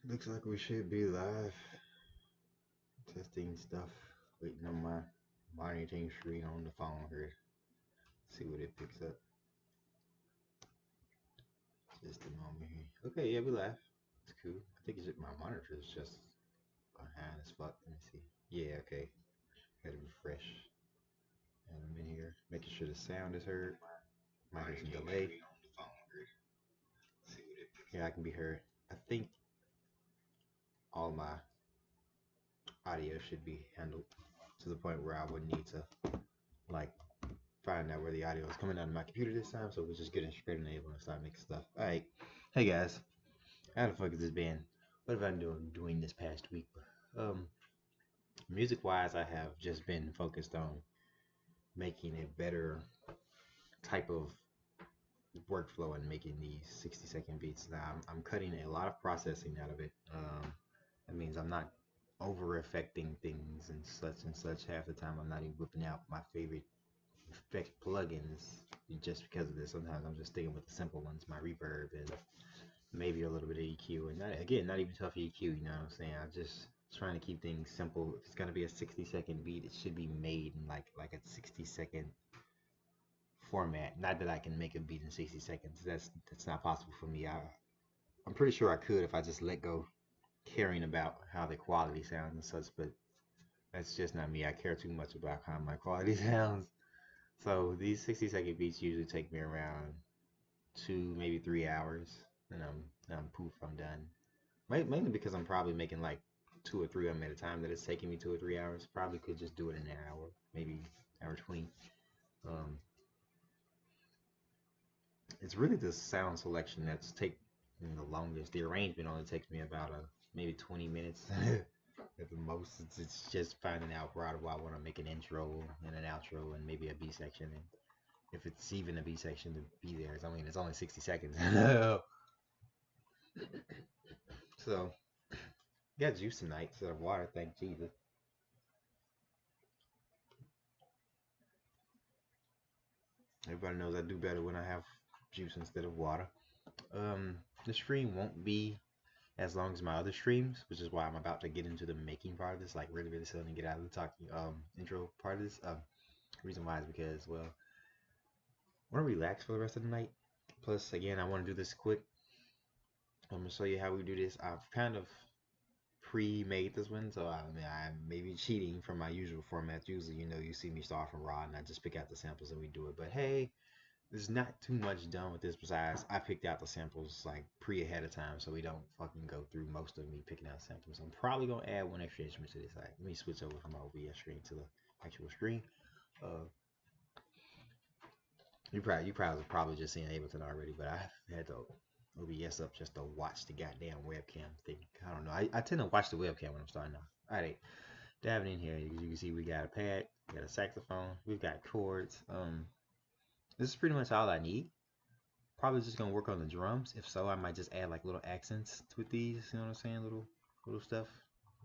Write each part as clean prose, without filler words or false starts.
Looks like we should be live. Testing stuff. Waiting on my monitoring screen on the phone here. See what it picks up. Just a moment here. Okay, yeah, we live. It's cool. I think it's just my monitor is just behind as fuck. Let me see. Yeah, okay. Gotta refresh. And I'm in here, making sure the sound is heard. Might hear some delay. Yeah, I can be heard. I think all my audio should be handled to the point where I wouldn't need to like find out where the audio is coming out of my computer this time, so we're just getting straight enabled and start making stuff. Alright. Hey guys. How the fuck has this been? What have I been doing this past week? Um Music wise I have just been focused on making a better type of workflow and making these 60-second beats. Now I'm cutting a lot of processing out of it. That means I'm not over affecting things and such. Half the time I'm not even whipping out my favorite effect plugins just because of this. Sometimes I'm just sticking with the simple ones, my reverb and maybe a little bit of EQ, and not even tough EQ. You know what I'm saying? I just trying to keep things simple. If it's gonna be a 60-second beat, it should be made in like a 60-second format. Not that I can make a beat in 60 seconds. That's not possible for me. I'm pretty sure I could if I just let go caring about how the quality sounds and such, but that's just not me. I care too much about how my quality sounds. So these 60-second beats usually take me around 2, maybe 3 hours, and I'm poof, I'm done. Mainly because I'm probably making like 2 or 3 of them at a time. That it's taking me 2 or 3 hours. Probably could just do it in an hour, maybe hour 20. Um, it's really the sound selection that's taking the longest. The arrangement only takes me about maybe 20 minutes at the most. It's just finding out where do I want to make an intro and an outro and maybe a B section. And if it's even a B section to be there, it's only 60 seconds. So, got juice tonight instead of water, thank Jesus. Everybody knows I do better when I have juice instead of water. Um, the stream won't be as long as my other streams, which is why I'm about to get into the making part of this, like really, really soon and get out of the talking intro part of this. Reason why is because, well, I want to relax for the rest of the night. Plus, again, I want to do this quick. I'm gonna show you how we do this. I've kind of pre-made this one, so I mean I'm maybe cheating from my usual format. Usually, you see me start from raw and I just pick out the samples and we do it. But hey, there's not too much done with this besides I picked out the samples like pre ahead of time, so we don't fucking go through most of me picking out samples. I'm probably gonna add one extra instrument to this. Like, let me switch over from my OBS screen to the actual screen. Uh, you probably just seen Ableton already, but I had the OBS up just to watch the goddamn webcam thing. I don't know. I tend to watch the webcam when I'm starting off. All right, diving in here, you can see we got a pad, we got a saxophone, we've got chords. This is pretty much all I need. Probably just gonna work on the drums. If so, I might just add like little accents with these. You know what I'm saying? Little stuff.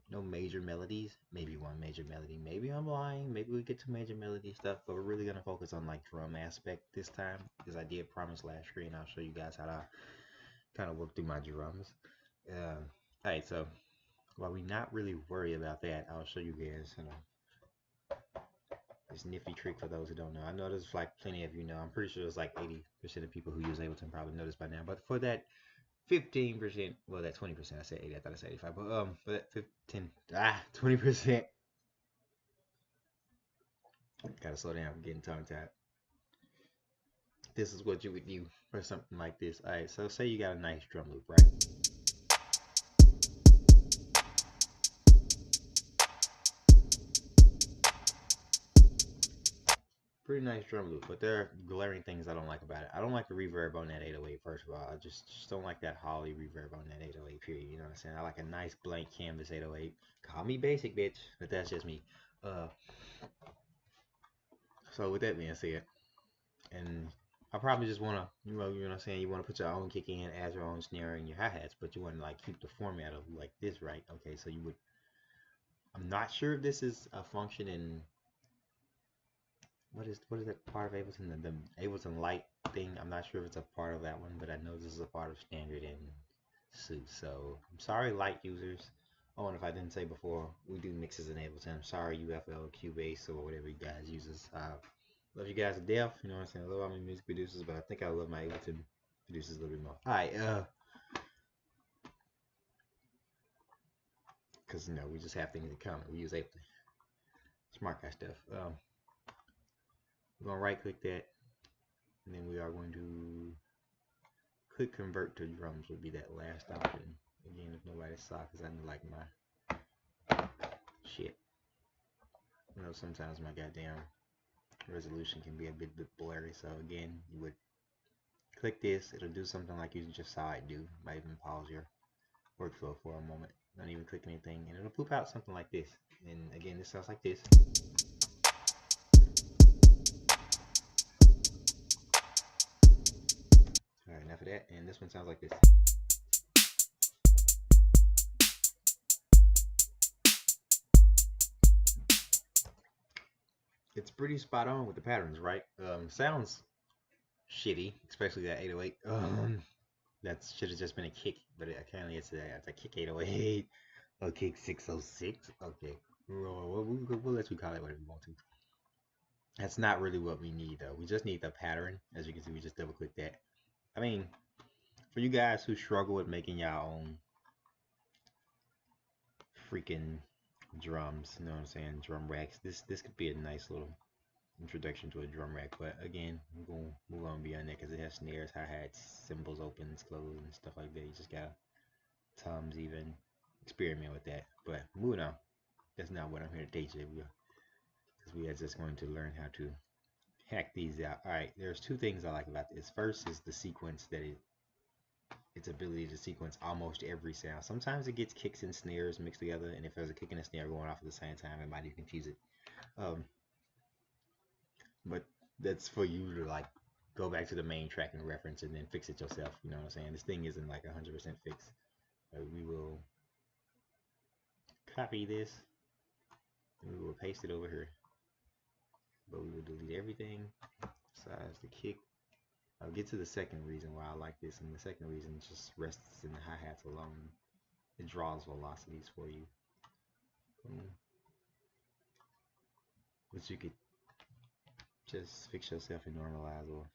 No major melodies. Maybe one major melody. Maybe I'm lying. Maybe we get to major melody stuff. But we're really gonna focus on like drum aspect this time because I did promise last screen. I'll show you guys how to kind of work through my drums. Alright, so while we not really worry about that, I'll show you guys. This nifty trick for those who don't know. I know there's like plenty of you know. I'm pretty sure it's like 80% of people who use Ableton probably know this by now. But for that 15%, well, that 20%, I said 80, I thought I said 85, but for that 20%, gotta slow down, I'm getting tongue tied. This is what you would do for something like this. All right, so say you got a nice drum loop, right? Pretty nice drum loop, but there are glaring things I don't like about it. I don't like the reverb on that 808, first of all. I just don't like that Holly reverb on that 808, period. You know what I'm saying? I like a nice blank canvas 808. Call me basic, bitch, but that's just me. Uh, so with that being said, and I probably just want to, you know what I'm saying? You want to put your own kick in, add your own snare and your hi-hats, but you want to like keep the format of like this, right? Okay, so you would, I'm not sure if this is a function in what is that part of Ableton? The Ableton Light thing. I'm not sure if it's a part of that one, but I know this is a part of standard and suit. So I'm sorry, light users. Oh, and if I didn't say before, we do mixes in Ableton. I'm sorry, UFL, Cubase, or whatever you guys uses. Love you guys to death. You know what I'm saying? I love all my music producers, but I think I love my Ableton producers a little bit more. All right, because you know we just have things in common. We use Ableton. Smart guy stuff. We're gonna right click that, and then we are going to click convert to drums. Would be that last option. Again, if nobody saw, because I didn't like my shit. You know, sometimes my goddamn resolution can be a bit blurry. So again, you would click this. It'll do something like you just saw it do. Might even pause your workflow for a moment. Don't even click anything, and it'll poop out something like this. And again, this sounds like this. All right, enough of that. And this one sounds like this. It's pretty spot on with the patterns, right? Sounds shitty, especially that 808. That should have just been a kick, but apparently it's a kick 808, a kick 606. Okay, we'll let you call it whatever you want to. That's not really what we need though. We just need the pattern. As you can see, we just double click that. I mean, for you guys who struggle with making your own freaking drums, you know what I'm saying, drum racks, this could be a nice little introduction to a drum rack. But again, we're gonna move on beyond that because it has snares, hi-hats, cymbals, opens, close, and stuff like that. You just gotta toms even experiment with that. But moving on, that's not what I'm here to teach you, because we are just going to learn how to hack these out. All right, there's two things I like about this. First is the sequence that its ability to sequence almost every sound. Sometimes it gets kicks and snares mixed together, and if there's a kick and a snare going off at the same time, it might even confuse it. But that's for you to like go back to the main track and reference and then fix it yourself. You know what I'm saying? This thing isn't like 100% fixed. We will copy this and we will paste it over here. But we will delete everything besides the kick. I'll get to the second reason why I like this, and the second reason just rests in the hi-hats alone. It draws velocities for you. But you could just fix yourself and normalize or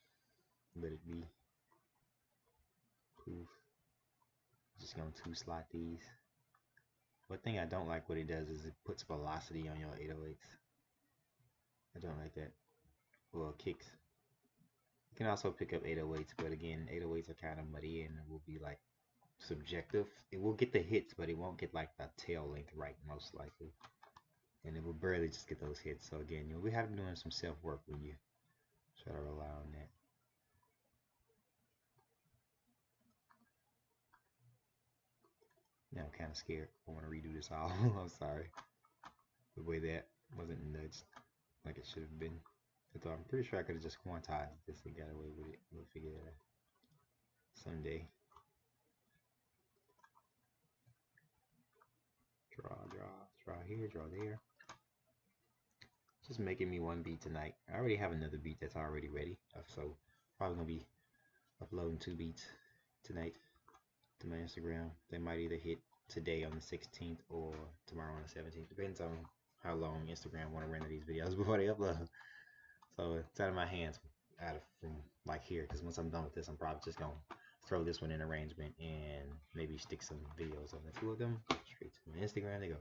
let it be. Poof. Just gonna two slot these. One thing I don't like what it does is it puts velocity on your 808s. I don't like that. Well, kicks. You can also pick up 808s, but again, 808s are kind of muddy and it will be like subjective. It will get the hits, but it won't get like the tail length right, most likely. And it will barely just get those hits. So again, we have to be doing some self-work when you try to rely on that. Now I'm kind of scared. I want to redo this all. I'm sorry. The way that wasn't nudged like it should have been. I'm pretty sure I could have just quantized this and got away with it. We'll figure that out someday. Draw here, draw there. Just making me one beat tonight. I already have another beat that's already ready, so probably gonna be uploading 2 beats tonight to my Instagram. They might either hit today on the 16th or tomorrow on the 17th. Depends on how long Instagram want to render these videos before they upload. So it's out of my hands, from like here, because once I'm done with this, I'm probably just gonna throw this one in arrangement and maybe stick some videos of the two of them straight to my Instagram. They go.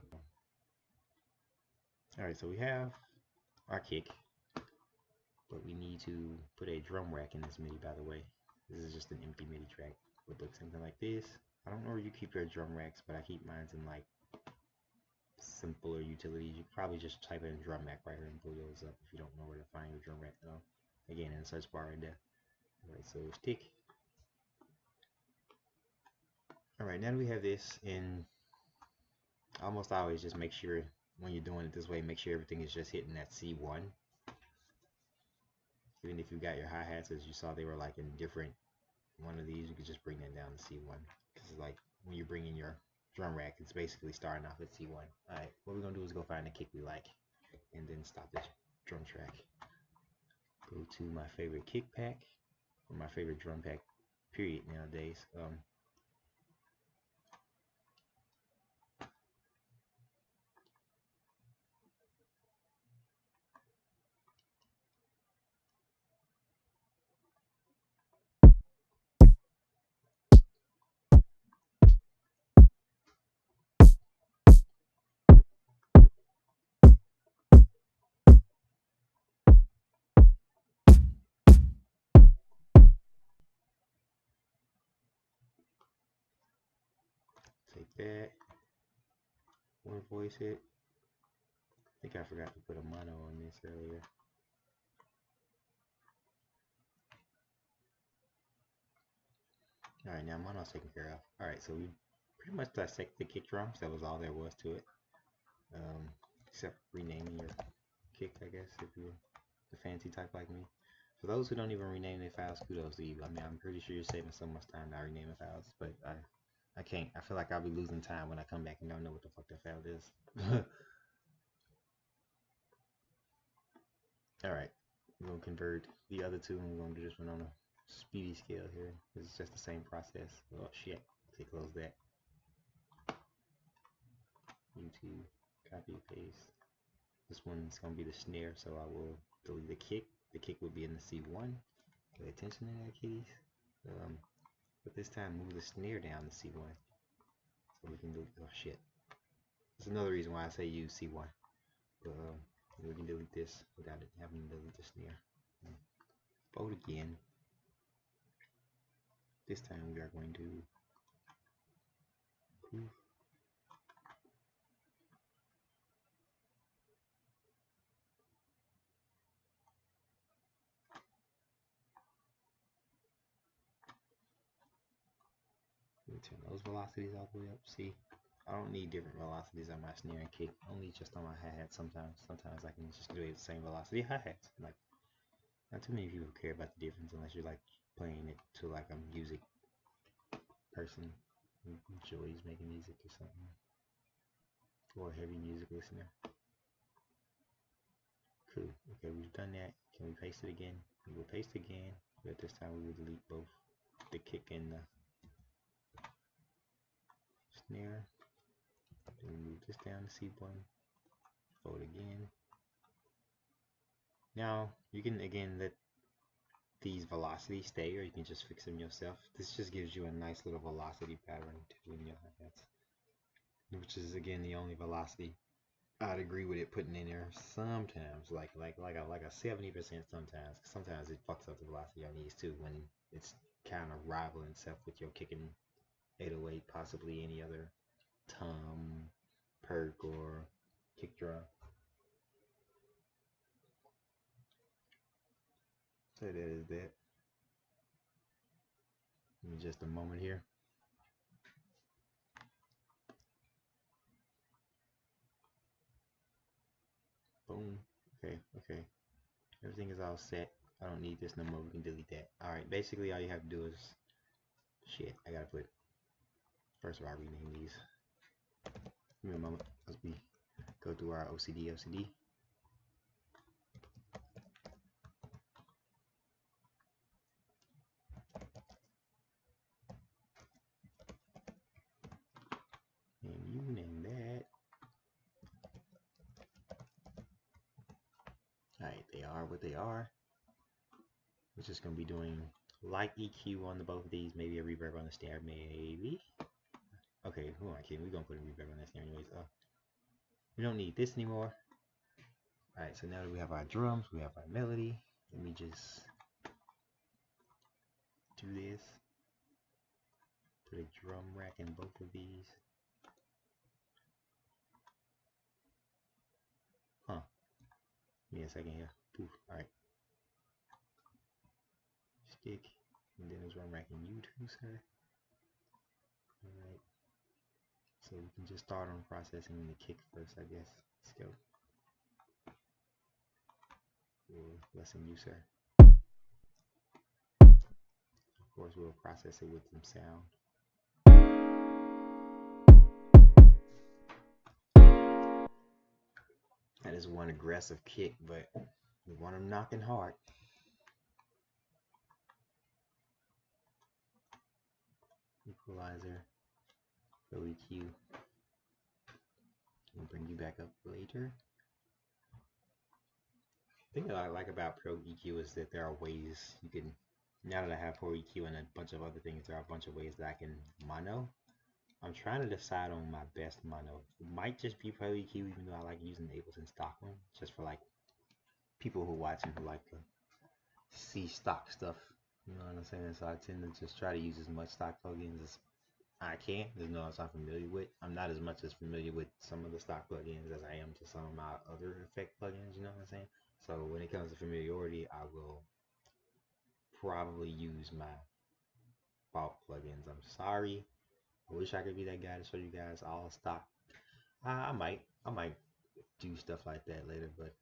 All right, so we have our kick, but we need to put a drum rack in this MIDI. By the way, this is just an empty MIDI track. It would look something like this. I don't know where you keep your drum racks, but I keep mine in like simpler utilities. You could probably just type in drum rack right here and pull those up if you don't know where to find your drum rack. Again, in the search bar right there. Alright, so stick. Alright, now that we have this, and almost always just make sure when you're doing it this way, make sure everything is just hitting that C1. Even if you got your hi-hats, as you saw, they were like in different one of these, you could just bring that down to C1. Because like when you're bringing your drum rack, it's basically starting off at C1. Alright, what we're going to do is go find a kick we like, and then stop this drum track. Go to my favorite kick pack, or my favorite drum pack, period, nowadays. that. One voice hit. I think I forgot to put a mono on this earlier. Alright, now mono's taken care of. Alright, so we pretty much dissected the kick drums. That was all there was to it. Except renaming your kick, I guess, if you're the fancy type like me. For those who don't even rename their files, kudos to you. I mean, I'm pretty sure you're saving so much time not renaming files, but I can't. I feel like I'll be losing time when I come back and don't know what the fuck that file is. Alright, we're going to convert the other two and we're going to do this one on a speedy scale here. It's just the same process. Oh shit, let's close that. YouTube, copy, paste. This one's going to be the snare, so I will delete the kick. The kick will be in the C1. Pay attention to that, kitties. But this time, move the snare down to C1. So we can do, oh shit. That's another reason why I say use C1. But we can delete this without it having to delete the snare. Vote again. This time we are going to proof. Turn those velocities all the way up. See, I don't need different velocities on my snare and kick. Only just on my hi-hat sometimes. Sometimes I can just do it the same velocity hi-hats. Like, not too many people care about the difference unless you're like playing it to like a music person who enjoys making music or something, or a heavy music listener. Cool. Okay, we've done that. Can we paste it again? We will paste again, but this time we will delete both the kick and the snare. Then we move this down to C1. Vote again. Now you can again let these velocities stay, or you can just fix them yourself. This just gives you a nice little velocity pattern between your hi-hats, which is again the only velocity I'd agree with it putting in there sometimes, like a 70% sometimes. Sometimes it fucks up the velocity on these too when it's kind of rivaling itself with your kicking 808, possibly any other tom, perk, or kick drum. So that is that. Give me just a moment here. Boom. Okay. Everything is all set. I don't need this no more. We can delete that. Alright, basically all you have to do is... Shit, I gotta put... First of all, rename these. Give me a moment as we go through our OCD. And you name that. Alright, they are what they are. We're just gonna be doing light EQ on the both of these, maybe a reverb on the snare, maybe. Okay, who am I kidding? We're gonna put a reverb on that snare anyways. We don't need this anymore. Alright, so now that we have our drums, we have our melody. Let me just do this. Put a drum rack in both of these. Huh. Give me a second here. Poof. Alright. Stick. And then a drum rack in you too, sir. Alright. So we can just start on processing the kick first, I guess. Let's go. We'll listen you, sir. Of course, we'll process it with some sound. That is one aggressive kick, but we want them knocking hard. Equalizer. Pro EQ. We'll bring you back up later. The thing that I like about Pro EQ is that there are ways you can, now that I have Pro EQ and a bunch of other things, there are a bunch of ways that I can mono. I'm trying to decide on my best mono. It might just be Pro EQ, even though I like using the Ableton stock one, just for like people who watch and who like to see stock stuff. You know what I'm saying? So I tend to just try to use as much stock plugins as I can't. There's no else I'm familiar with. I'm not as much as familiar with some of the stock plugins as I am to some of my other effect plugins. You know what I'm saying? So when it comes to familiarity, I will probably use my fault plugins. I'm sorry. I wish I could be that guy to show you guys all stock. I might do stuff like that later, but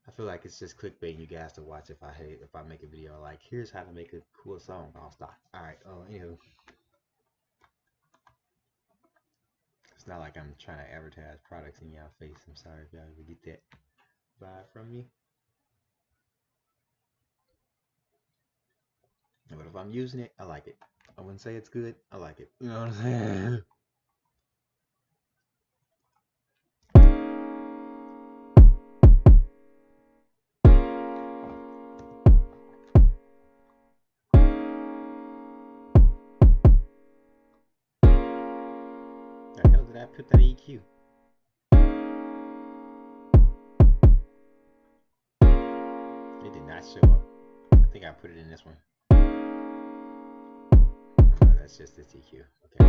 I feel like it's just clickbaiting you guys to watch if I make a video like here's how to make a cool song all stock. All right. Oh, anywho, it's not like I'm trying to advertise products in y'all face. I'm sorry if y'all ever get that vibe from me. But if I'm using it, I like it. I wouldn't say it's good. I like it. You know what I'm saying? The hell did I put that EQ? It did not show up. I think I put it in this one. Oh, no, that's just this EQ. Okay.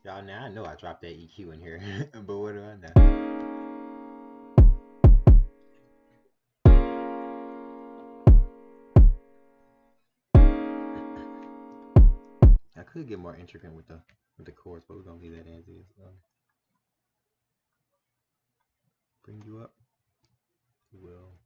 Y'all, now I know I dropped that EQ in here, but what do I know? I could get more intricate with the chords, but we're gonna leave that as is. Bring you up. Will.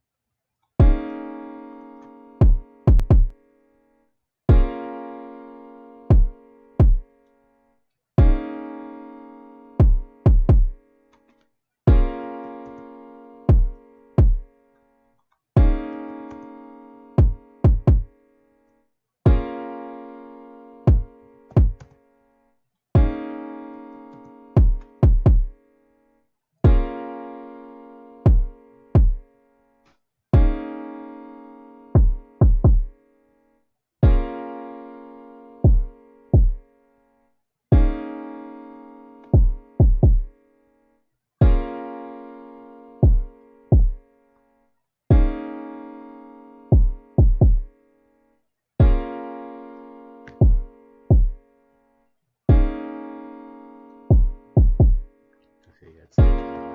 Okay, that's. I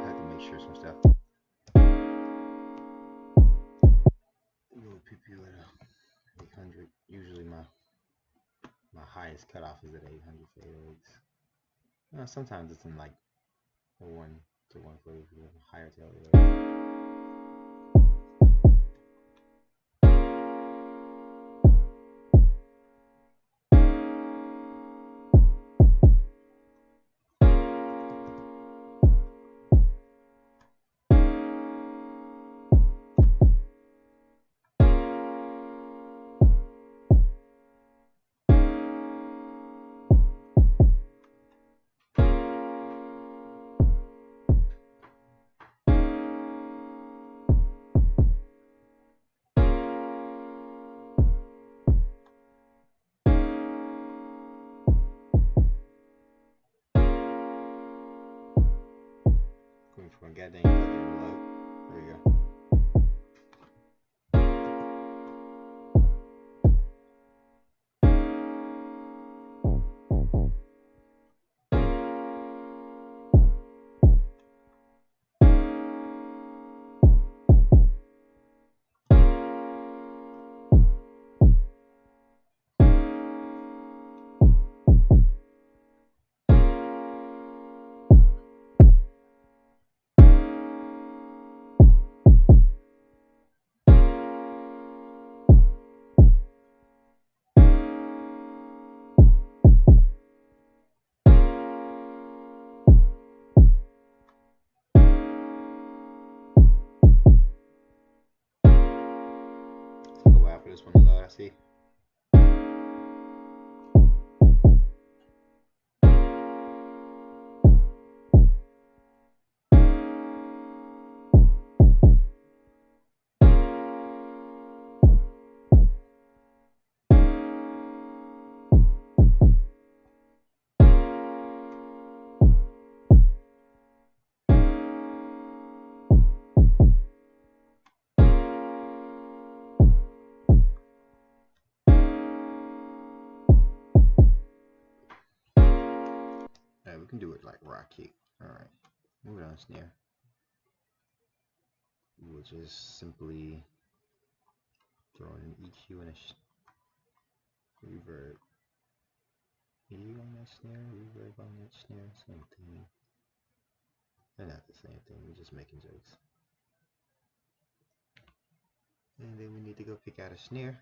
had to make sure some stuff. Little PP at 800. Usually my highest cutoff is at 800 for 808s. Sometimes it's in like 1 to 140 for the higher tail 808s. For a goddamn plug-in load. There we go. Take a while for this one to load, I see. can do it like rock kick. Alright, moving on, snare. We'll just simply throw in an EQ and a reverb. EQ on that snare, reverb on that snare, same thing. They're not the same thing, we're just making jokes. And then we need to go pick out a snare.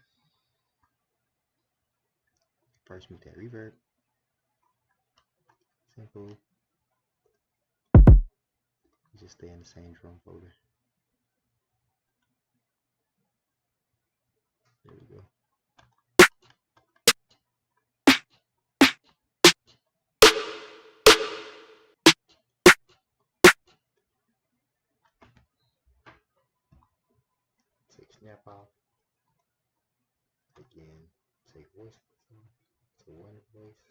First move that reverb. Simple. Just stay in the same drum folder. There we go. Take snap off. Again, take voice to one voice.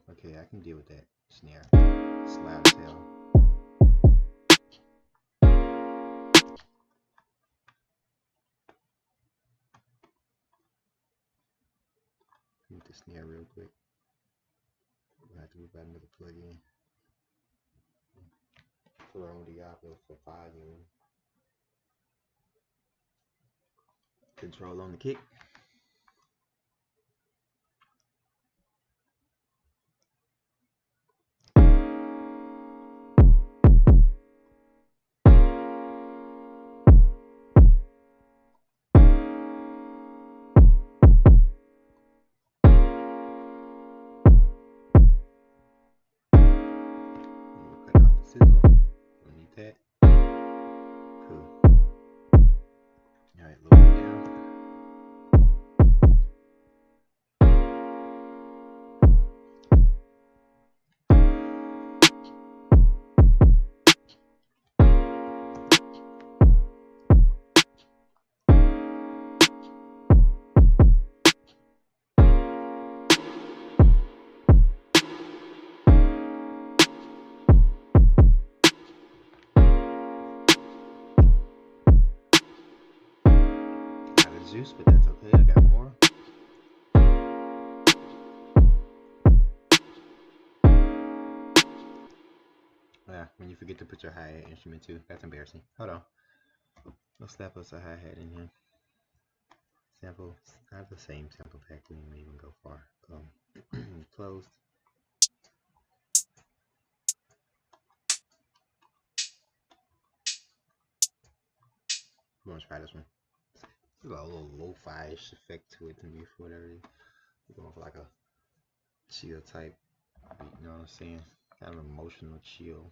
Okay, I can deal with that snare. It's loud as hell. Move the snare real quick. We'll have to move out another plug-in. Throw Diablo for volume. Control on the kick. Sizzle. Don't need that. Cool. Alright, lower it down. Juice, but that's okay. I got more. Yeah, when you forget to put your hi-hat instrument too, that's embarrassing. Hold on. Let's slap us a hi-hat in here. Sample. I have the same sample pack. We didn't even go far. Closed. We're gonna try this one. There's a little lo-fi-ish effect to it than before. Whatever it is. We're going for like a chill type beat, you know what I'm saying? Kind of emotional chill.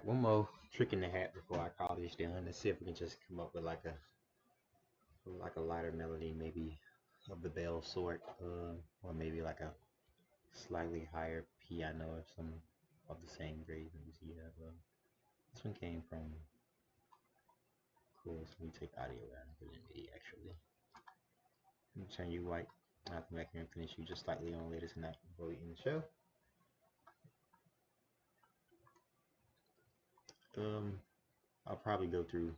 one more trick in the hat before I call this done. Let's see if we can just come up with like a lighter melody, maybe of the bell sort, or maybe like a slightly higher piano or some of the same grade. Let me see. This one came from. Cool. So we take audio out and put it in MIDI actually. Let me turn you white. I'll come back here and finish you just slightly on later tonight before we end the show. I'll probably go through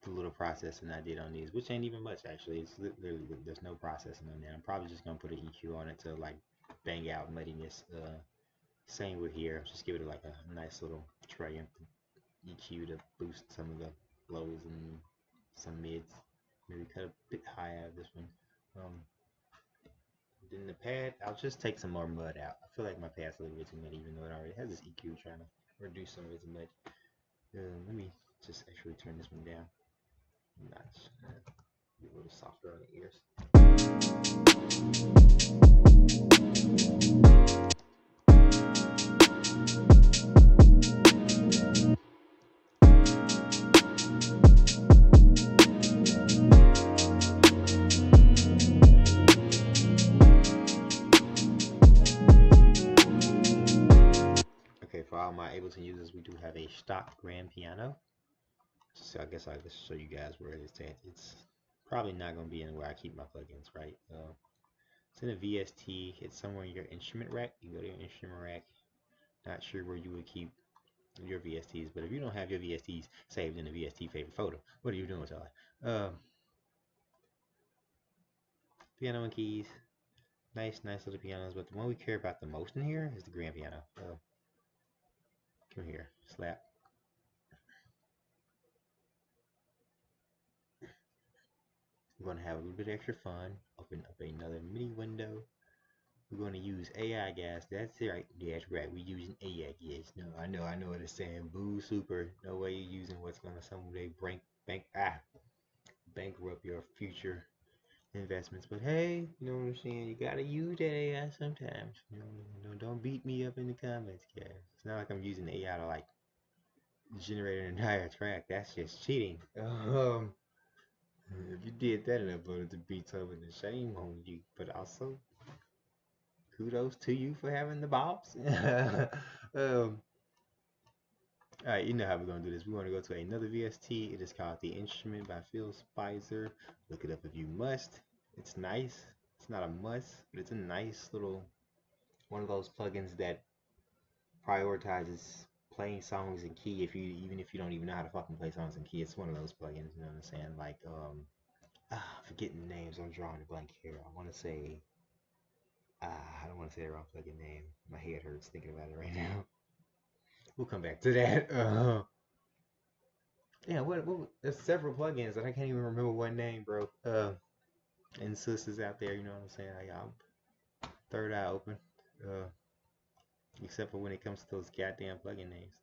the little processing I did on these, which ain't even much actually. It's literally there's no processing on there. I'm probably just gonna put an EQ on it to like bang out muddiness. Same with here. Just give it like a nice little triumph EQ to boost some of the lows and some mids. Maybe cut a bit high out of this one. Then the pad, I'll just take some more mud out. I feel like my pad's a little bit too muddy, even though it already has this EQ trying to reduce some of its mud. Let me just actually turn this one down a notch. Be a little softer on the ears. Okay, for all my Ableton users, we do have a stock grand piano. So I guess I'll just show you guys where it is at. It's probably not going to be in where I keep my plugins, right? It's in a VST. It's somewhere in your instrument rack. You go to your instrument rack. Not sure where you would keep your VSTs, but if you don't have your VSTs saved in the VST favorite folder, what are you doing, Charlie? Piano and keys. Nice little pianos, but the one we care about the most in here is the grand piano. Come here, slap. We're going to have a little bit extra fun. Open up another MIDI window. We're going to use AI, guys. That's right. That's right. We're using AI, guys. No, I know what it's saying. Boo, super. No way you're using what's going to someday bankrupt your future investments. But hey, you know what I'm saying? You got to use that AI sometimes. You know, don't beat me up in the comments, guys. It's not like I'm using AI to like generate an entire track. That's just cheating. If you did that and uploaded to Beatober, then shame on you. But also, kudos to you for having the bobs. Alright, you know how we're going to do this. We're going to go to another VST. It is called The Instrument by Phil Spicer. Look it up if you must. It's nice. It's not a must, but it's a nice little one of those plugins that prioritizes playing songs in key even if you don't even know how to fucking play songs in key. It's one of those plugins, you know what I'm saying? Like forgetting names. I'm drawing a blank here. I want to say I don't want to say the wrong fucking name. My head hurts thinking about it right now. We'll come back to that. Yeah, what there's several plugins that I can't even remember one name, bro. And sisters out there, you know what I'm saying? Like, I'm third eye open. Except for when it comes to those goddamn plugin names.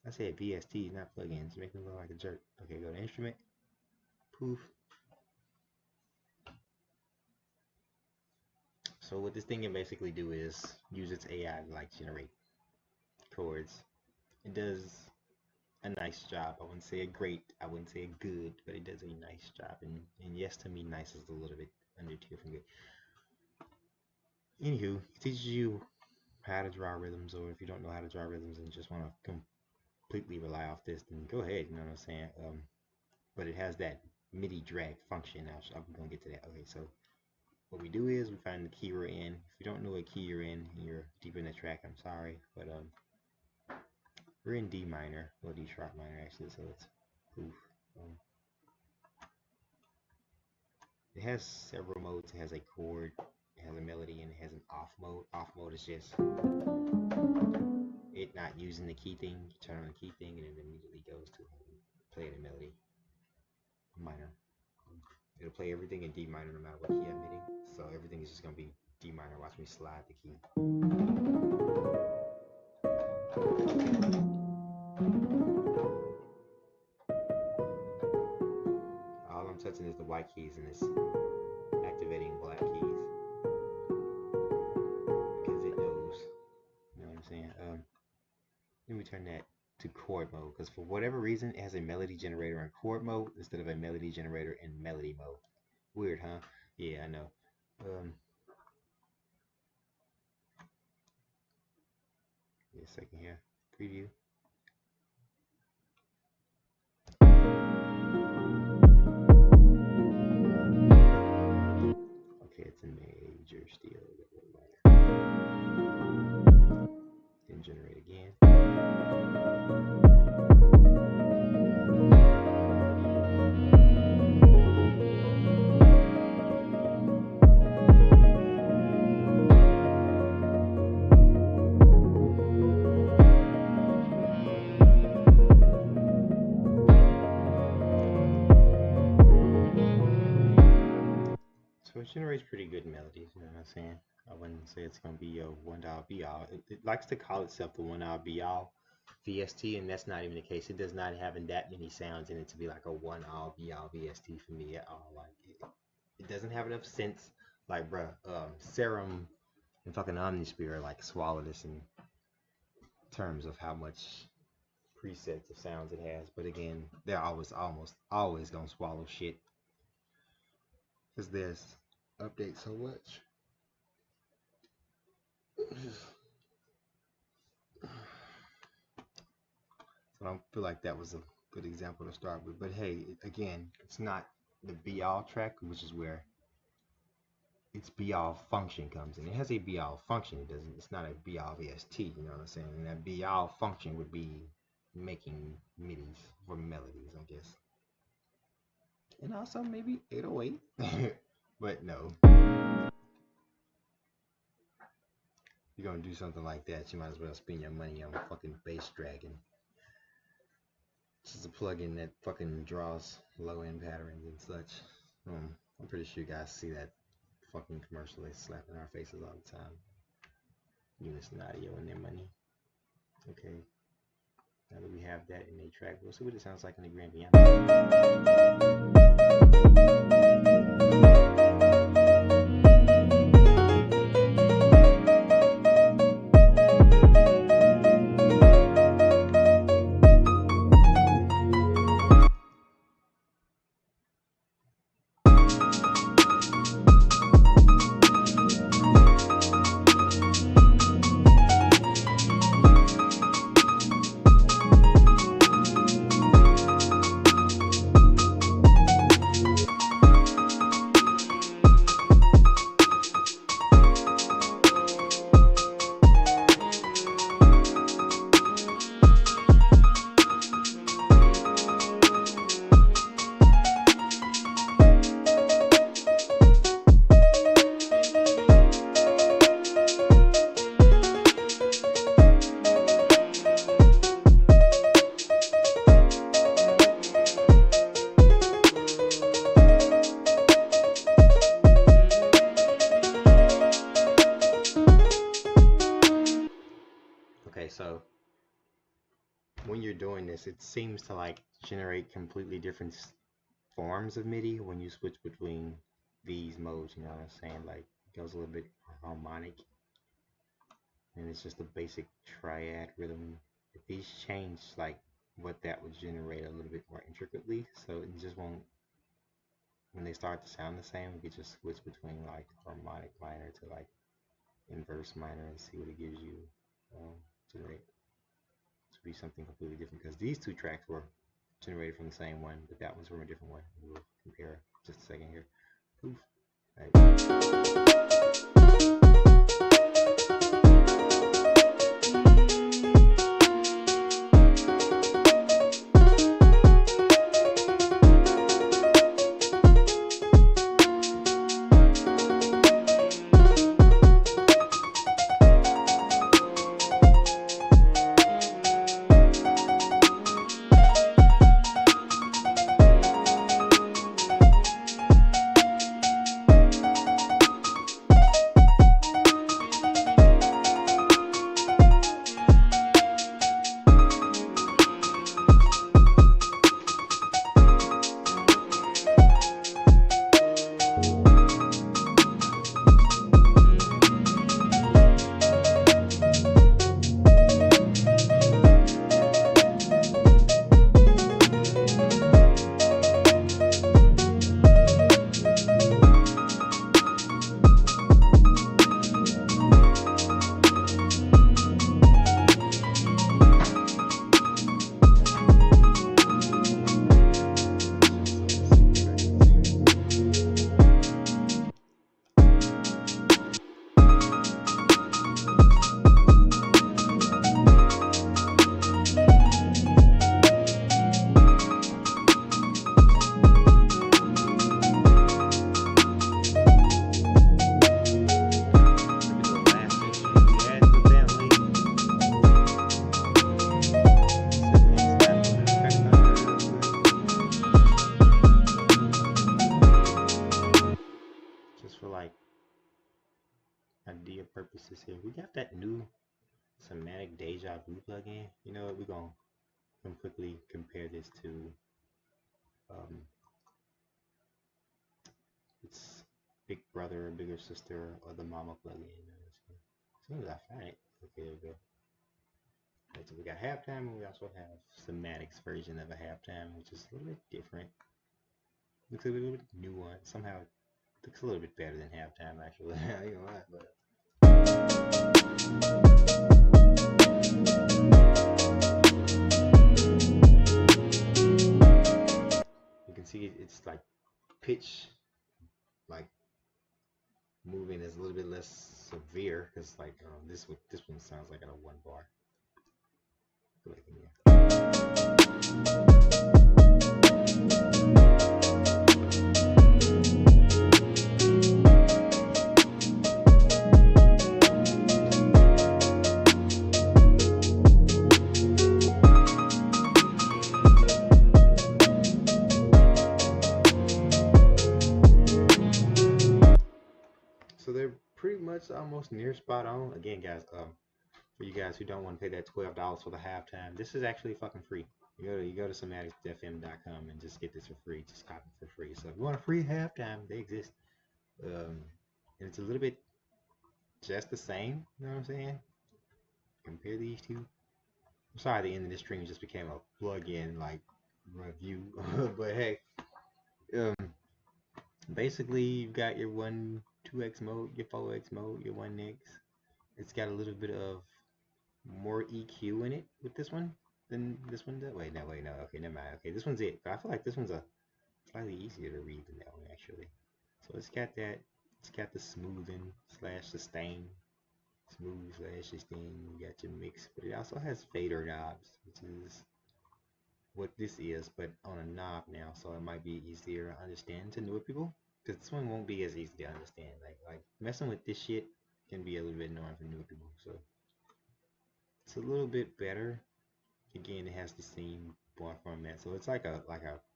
I said VST, not plugins. Make me look like a jerk. Okay, go to instrument. Poof. So what this thing can basically do is use its AI to like generate chords. It does a nice job. I wouldn't say a great, I wouldn't say a good, but it does a nice job. And yes, to me, nice is a little bit under tier from good. Anywho, it teaches you how to draw rhythms, or if you don't know how to draw rhythms and just want to completely rely off this, then go ahead, you know what I'm saying? But it has that MIDI drag function. Now, I'm going to get to that. Okay, so what we do is we find the key we're in. If you don't know what key you're in, you're deep in the track, I'm sorry, but we're in D minor, or D sharp minor actually, so it's poof. It has several modes. It has a chord, it has a melody, and it has an off mode. Off mode is just it not using the key thing. You turn on the key thing, and it immediately goes to playing the melody minor. It'll play everything in D minor no matter what key I'm hitting. So everything is just gonna be D minor. Watch me slide the key. All I'm touching is the white keys, and it's activating black keys because it knows. You know what I'm saying? Then we turn that to chord mode, because for whatever reason it has a melody generator in chord mode instead of a melody generator in melody mode. Weird, huh? Yeah, I know. Wait a second here. Preview. Okay, it's a major steel. Then generate again. So it generates pretty good melodies, you know what I'm saying? I wouldn't say it's gonna be a one dial be all. It likes to call itself the one dial be all VST, and that's not even the case. It does not have that many sounds in it to be like a one all be all VST for me at all. Like it doesn't have enough sense. Like bruh, Serum and fucking Omnisphere are like swallow this in terms of how much presets of sounds it has. But again, they're almost always gonna swallow shit because there's update so much. So I don't feel like that was a good example to start with. But hey, again, it's not the be all track, which is where its be all function comes in. It has a be all function. It's not a be all VST, you know what I'm saying? And that be all function would be making MIDIs for melodies, I guess. And also maybe 808. But no. If you're gonna do something like that, you might as well spend your money on fucking Bass Dragon. This is a plugin that fucking draws low end patterns and such. I'm pretty sure you guys see that fucking commercial they slap in our faces all the time. Unison Audio and their money. Okay. Now that we have that in a track, we'll see what it sounds like in the grand piano. So when you're doing this, it seems to like generate completely different forms of MIDI when you switch between these modes, you know what I'm saying? Like it goes a little bit harmonic, and it's just a basic triad rhythm. If these change, like what that would generate a little bit more intricately, so it just won't, when they start to sound the same, we could just switch between like harmonic minor to like inverse minor and see what it gives you. Generate to be something completely different, because these two tracks were generated from the same one, but that one's from a different one. We'll compare just a second here. Oof. just for like idea purposes here, we got that new Semantic Deja Vu plugin. You know what? We're gonna quickly compare this to um, its big brother or bigger sister or the mama plugin. As soon as I find it, okay, there we go. Right, so we got halftime, and we also have Semantic's version of a halftime, which is a little bit different. Looks a little bit nuanced. Somehow it looks a little bit better than halftime, actually. I ain't gonna lie, but. You can see it's like pitch, like moving is a little bit less severe because like this one sounds like at a 1 bar. Like, so they're pretty much almost near spot on. Again, guys, for you guys who don't want to pay that $12 for the halftime, this is actually fucking free. You go to semanticsfm.com and just get this for free. Just copy it for free. So if you want a free halftime, they exist. And it's a little bit just the same. You know what I'm saying? Compare these two. I'm sorry the end of this stream just became a plug-in like review, but hey, um, basically you've got your 2x mode, your 4x mode, your 1x. It's got a little bit of more EQ in it with this one than this one does. Wait, no, okay, never mind. Okay, this one's it, but I feel like this one's a slightly easier to read than that one actually. So it's got the smoothing slash sustain, smooth slash sustain. You got your mix, but it also has fader knobs, which is what this is, but on a knob now, so it might be easier to understand to newer people. Because this one won't be as easy to understand. Like messing with this shit can be a little bit annoying for newer people. So it's a little bit better. Again, it has the same bar format, so it's like a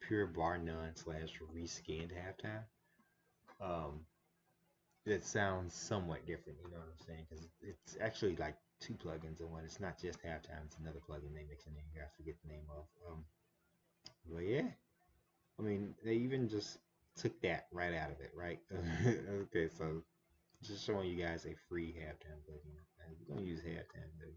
pure bar none slash reskinned halftime. That sounds somewhat different. You know what I'm saying? Because it's actually like two plugins in one. It's not just halftime. It's another plugin they mix in there. You guys forget the name of. But yeah, I mean, they even just took that right out of it, right? Okay, so just showing you guys a free halftime plugin. And we're gonna use halftime though.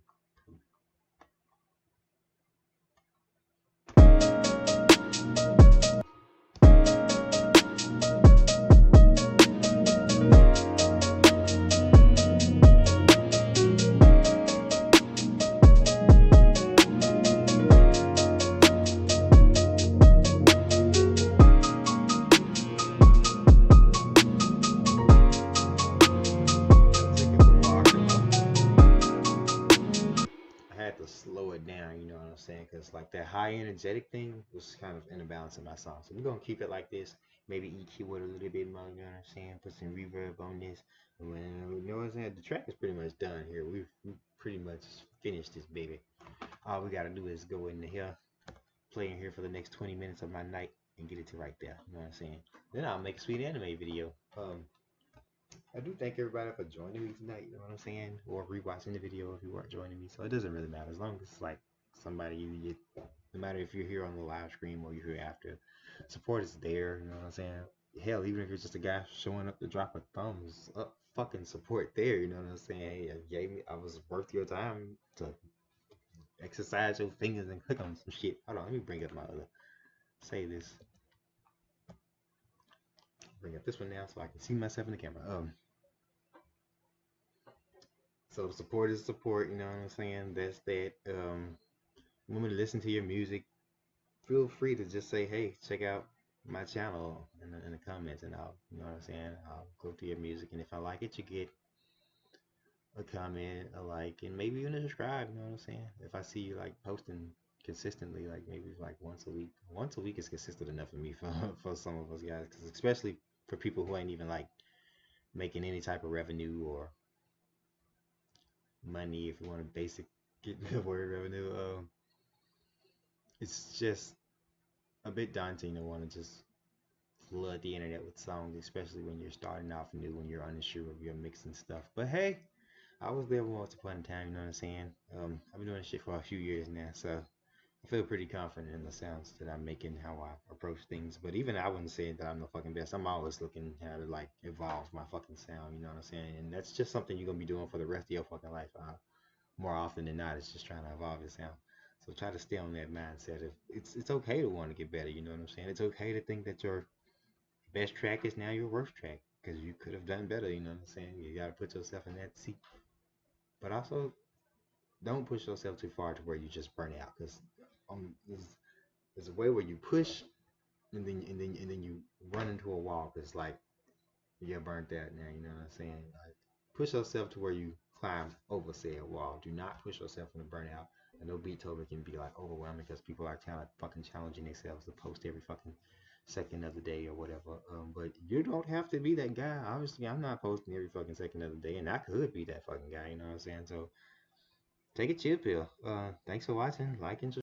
Slow it down, you know what I'm saying? Because like that high energetic thing was kind of in a balance in my song. So we're gonna keep it like this. Maybe EQ it a little bit more, you know what I'm saying? Put some reverb on this. And when, you know what I'm saying? The track is pretty much done here. We've pretty much finished this baby. All we gotta do is go into here, play in here for the next 20 minutes of my night and get it to right there. You know what I'm saying? Then I'll make a sweet anime video. I do thank everybody for joining me tonight, you know what I'm saying? Or rewatching the video if you weren't joining me. So it doesn't really matter. As long as it's like somebody you get, no matter if you're here on the live stream or you're here after, support is there, you know what I'm saying? Hell, even if you're just a guy showing up to drop a thumbs up fucking support there, you know what I'm saying? Hey, I was worth your time to exercise your fingers and click on some shit. Hold on, let me bring up my other, say this. Bring up this one now so I can see myself in the camera. So support is support, you know what I'm saying? That's that. Want me to listen to your music? Feel free to just say, hey, check out my channel in the comments, and I'll, you know what I'm saying? I'll go to your music, and if I like it, you get a comment, a like, and maybe even a subscribe. You know what I'm saying? If I see you like posting consistently, like maybe like once a week. Once a week is consistent enough for me for some of us guys, because especially for people who ain't even like making any type of revenue or money, if you want to basic get the word revenue, it's just a bit daunting to want to just flood the internet with songs, especially when you're starting off new, when you're unsure of your mix and stuff. But hey, I was there once upon a time, you know what I'm saying? I've been doing this shit for a few years now, so I feel pretty confident in the sounds that I'm making, how I approach things. But even I wouldn't say that I'm the fucking best. I'm always looking how to like evolve my fucking sound, you know what I'm saying? And that's just something you're gonna be doing for the rest of your fucking life. More often than not, it's just trying to evolve your sound. So try to stay on that mindset. If it's okay to want to get better, you know what I'm saying? It's okay to think that your best track is now your worst track because you could have done better, you know what I'm saying? You gotta put yourself in that seat. But also don't push yourself too far to where you just burn out because there's a way where you push and then you run into a wall because like you get burnt out now, you know what I'm saying? Like push yourself to where you climb over say a wall. Do not push yourself into burnout. I know Beatober can be like overwhelming because people are kind of fucking challenging themselves to post every fucking second of the day or whatever. But you don't have to be that guy. Obviously, I'm not posting every fucking second of the day, and I could be that fucking guy. You know what I'm saying? So take a chill pill. Thanks for watching. Like and